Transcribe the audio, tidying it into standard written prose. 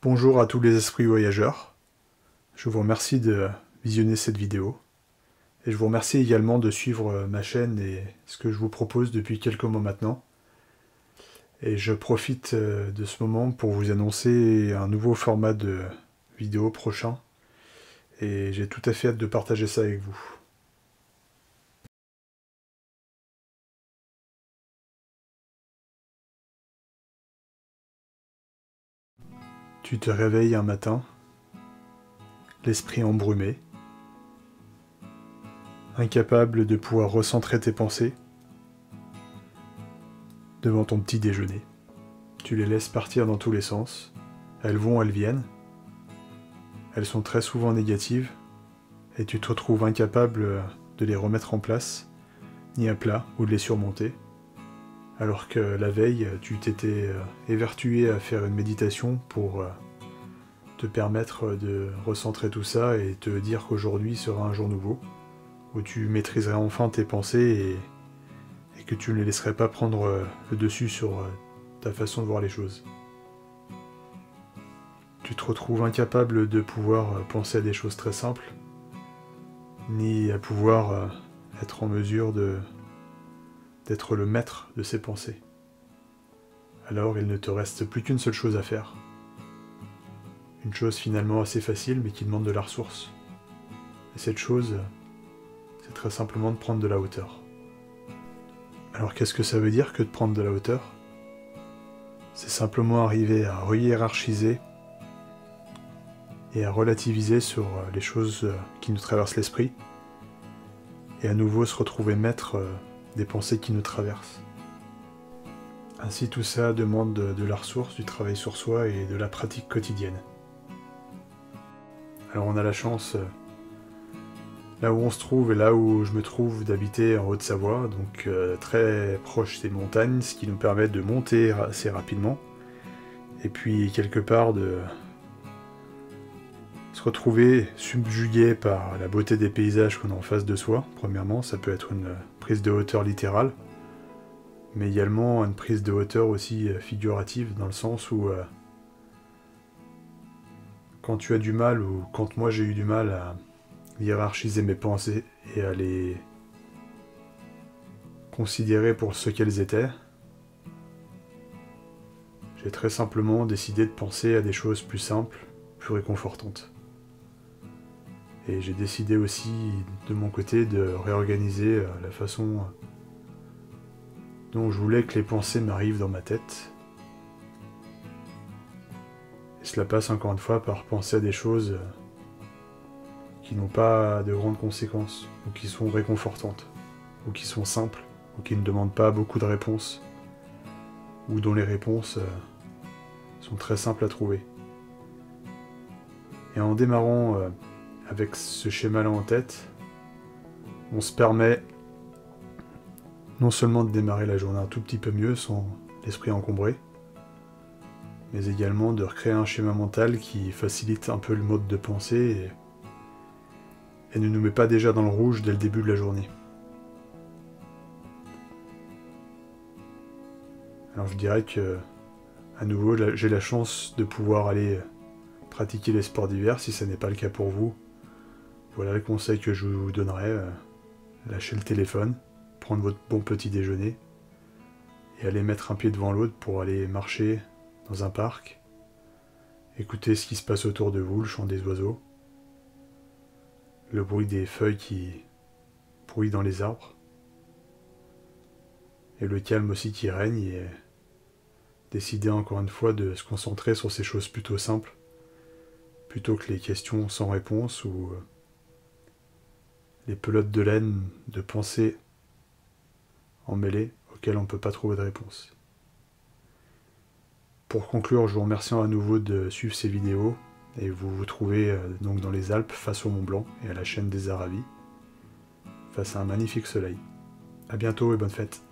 Bonjour à tous les esprits voyageurs. Je vous remercie de visionner cette vidéo. Et je vous remercie également de suivre ma chaîne et ce que je vous propose depuis quelques mois maintenant. Et je profite de ce moment pour vous annoncer un nouveau format de vidéo prochain. Et j'ai tout à fait hâte de partager ça avec vous. Tu te réveilles un matin, l'esprit embrumé, incapable de pouvoir recentrer tes pensées, devant ton petit déjeuner. Tu les laisses partir dans tous les sens, elles vont, elles viennent, elles sont très souvent négatives, et tu te retrouves incapable de les remettre en place, ni à plat, ou de les surmonter, alors que la veille, tu t'étais évertué à faire une méditation pour te permettre de recentrer tout ça et te dire qu'aujourd'hui sera un jour nouveau, où tu maîtriserais enfin tes pensées et que tu ne les laisserais pas prendre le dessus sur ta façon de voir les choses. Tu te retrouves incapable de pouvoir penser à des choses très simples, ni à pouvoir être en mesure d'être le maître de ses pensées. Alors il ne te reste plus qu'une seule chose à faire. Une chose finalement assez facile mais qui demande de la ressource. Et cette chose, c'est très simplement de prendre de la hauteur. Alors qu'est-ce que ça veut dire que de prendre de la hauteur? C'est simplement arriver à re-hiérarchiser et à relativiser sur les choses qui nous traversent l'esprit et à nouveau se retrouver maître des pensées qui nous traversent. Ainsi tout ça demande de la ressource, du travail sur soi et de la pratique quotidienne. Alors on a la chance, là où on se trouve et là où je me trouve, d'habiter en Haute-Savoie, donc très proche des montagnes, ce qui nous permet de monter assez rapidement, et puis quelque part de se retrouver subjugué par la beauté des paysages qu'on a en face de soi. Premièrement, ça peut être une prise de hauteur littérale, mais également une prise de hauteur aussi figurative, dans le sens où quand tu as du mal, ou quand moi j'ai eu du mal à hiérarchiser mes pensées et à les considérer pour ce qu'elles étaient, j'ai très simplement décidé de penser à des choses plus simples, plus réconfortantes. Et j'ai décidé aussi, de mon côté, de réorganiser la façon dont je voulais que les pensées m'arrivent dans ma tête. Et cela passe encore une fois par penser à des choses qui n'ont pas de grandes conséquences, ou qui sont réconfortantes, ou qui sont simples, ou qui ne demandent pas beaucoup de réponses, ou dont les réponses sont très simples à trouver. Et en démarrant avec ce schéma-là en tête, on se permet non seulement de démarrer la journée un tout petit peu mieux, sans l'esprit encombré, mais également de recréer un schéma mental qui facilite un peu le mode de pensée et ne nous met pas déjà dans le rouge dès le début de la journée. Alors je dirais que, à nouveau, j'ai la chance de pouvoir aller pratiquer les sports d'hiver. Si ce n'est pas le cas pour vous, voilà le conseil que je vous donnerais. Lâchez le téléphone, prendre votre bon petit déjeuner et aller mettre un pied devant l'autre pour aller marcher dans un parc, écouter ce qui se passe autour de vous, le chant des oiseaux, le bruit des feuilles qui bruissent dans les arbres, et le calme aussi qui règne, et décider encore une fois de se concentrer sur ces choses plutôt simples, plutôt que les questions sans réponse ou les pelotes de laine de pensées emmêlées auxquelles on ne peut pas trouver de réponse. Pour conclure, je vous remercie à nouveau de suivre ces vidéos, et vous vous trouvez donc dans les Alpes, face au Mont Blanc et à la chaîne des Aravis, face à un magnifique soleil. A bientôt et bonne fête.